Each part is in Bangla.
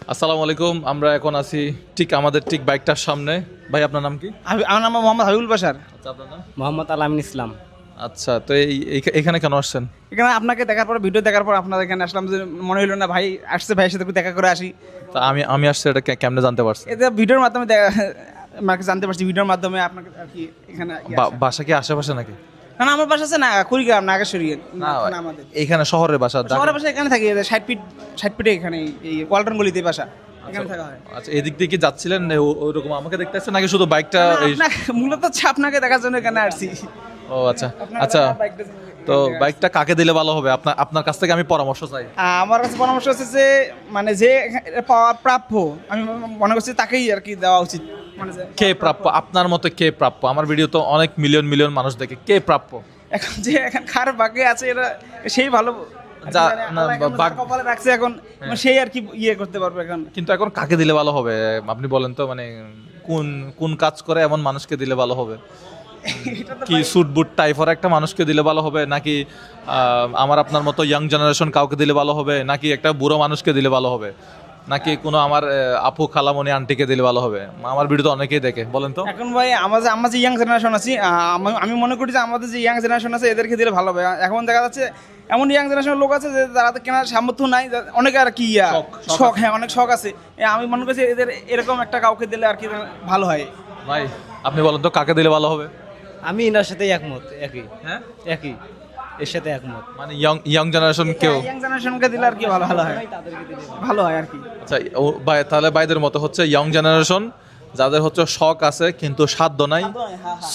আসসালামু আলাইকুম। আমরা এখন আছি আমাদের বাইকটার সামনে। ভাই আপনার নাম কি? আমার নাম মোহাম্মদ হাবিবুল বাশার। আচ্ছা, আপনার নাম? মোহাম্মদ আলামিন ইসলাম। আচ্ছা, তো এখানে কেন আসছেন? এখানে আপনাকে দেখার পর, ভিডিও দেখার পর আপনাদের এখানে আসলাম, যে মনে হলো না ভাই আসছে, ভাইয়ের সাথে একটু দেখা করে আসি। তা আমি আসছি, এটা কেমনে জানতে পারছি? এতে ভিডিওর মাধ্যমে আমাকে জানতে পারছি, ভিডিওর মাধ্যমে আপনাকে আর কি এখানে বাসা কি আশেপাশে নাকি? না না, আমার বাসা আছে না কুড়িগ্রাম, নাগেশ্বরী। না, আমাদের এইখানে শহরের বাসা? শহরের বাসা এখানে থাকি, 60 ফিটে এখানে এই ওয়ালটন গলিতে বাসা, এখানে থাকা হয়। আচ্ছা, এদিক দিয়ে কি যাচ্ছিলেন ওইরকম আমাকে দেখতে আসছেন নাকি শুধু বাইকটা? মূলত হচ্ছে আপনাকে দেখার জন্য এখানে আসছি। ও আচ্ছা আচ্ছা, তো বাইকটা কাকে দিলে ভালো হবে? আপনার কাছ থেকে আমি পরামর্শ চাই। আমার কাছে পরামর্শ হচ্ছে যে মানে যে পাওয়ার প্রাপ্য, আমি মনে করছি তাকেই আর কি দেওয়া উচিত। মানে কে প্রাপ্য আপনার মতে? কে প্রাপ্য? আমার ভিডিও তো অনেক মিলিয়ন মিলিয়ন মানুষ দেখে। কে প্রাপ্য? এখন যে এখন খার বাগে আছে, এটা সেই ভালো কপালে রাখছে, এখন সেই আর কি করতে পারবে এখন। কিন্তু এখন কাকে দিলে ভালো হবে আপনি বলেন তো? মানে কোন কোন কাজ করে এমন মানুষকে দিলে ভালো হবে? কি স্যুট বুট টাইপের একটা মানুষকে দিলে ভালো হবে, নাকি আমার আপনার মতো ইয়াং জেনারেশন কাউকে দিলে ভালো হবে, নাকি একটা বুড়ো মানুষকে দিলে ভালো হবে, নাকি কোনো আমার আপু খালামণি আন্টিকে দিলে ভালো হবে? আমার ভিডিও তো অনেকেই দেখে, বলেন তো। এখন ভাই আমরা যে ইয়াং জেনারেশন আছি, আমি মনে করি যে আমাদের যে ইয়াং জেনারেশন আছে এদেরকে দিলে ভালো হবে। এখন দেখা যাচ্ছে এমন ইয়াং জেনারেশনের লোক আছে যে তারা তো কেনার সামর্থ্য নাই, অনেকে আর কি শখ, হ্যাঁ অনেক শখ আছে। আমি মনে করছি এদের এরকম একটা কাউকে দিলে আর কি ভালো হয়। ভাই আপনি বলেন তো কাকে দিলে ভালো হবে? আমি এনার সাথে একমত, হ্যাঁ, একই এর সাথে একমত। মানে ইয়াং জেনারেশন কেউ ইয়াং জেনারেশনকে দিলে আর কি ভালো হয়, ভালো হয় আর কি। আচ্ছা, ভাই তাহলে ভাইদের মতো হচ্ছে ইয়াং জেনারেশন যাদের হচ্ছে শখ আছে কিন্তু সাধ্য নাই,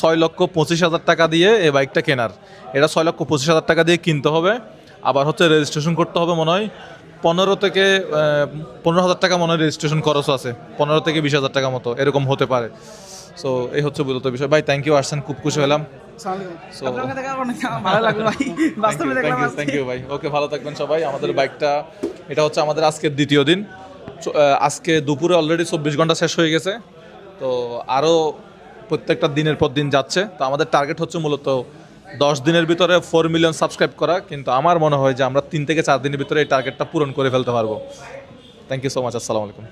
6,25,000 টাকা দিয়ে এই বাইকটা কেনার। এটা 6,25,000 টাকা দিয়ে কিনতে হবে, আবার হচ্ছে রেজিস্ট্রেশন করতে হবে মনে হয় 15,000 টাকা মনে হয় রেজিস্ট্রেশন খরচ আছে, 15 থেকে 20,000 টাকা মতো এরকম হতে পারে। সো এই হচ্ছে মূলত বিষয়। ভাই থ্যাংক ইউ, আসছেন, খুব খুশি হলাম। আপনাকে দেখা অনেক ভালো লাগলো ভাই, বাস্তবে দেখলাম। থ্যাংক ইউ ভাই। ওকে, ভালো থাকবেন সবাই। আমাদের বাইকটা এটা হচ্ছে আমাদের আজকের দ্বিতীয় দিন। আজকে দুপুরে অলরেডি 24 ঘন্টা শেষ হয়ে গেছে, তো আরও প্রত্যেকটা দিনের পর দিন যাচ্ছে। তো আমাদের টার্গেট হচ্ছে মূলত 10 দিনের ভিতরে 4 মিলিয়ন সাবস্ক্রাইব করা, কিন্তু আমার মনে হয় যে আমরা 3 থেকে 4 দিনের ভিতরে এই টার্গেটটা পূরণ করে ফেলতে পারবো। Thank you so much. আসসালামু আলাইকুম।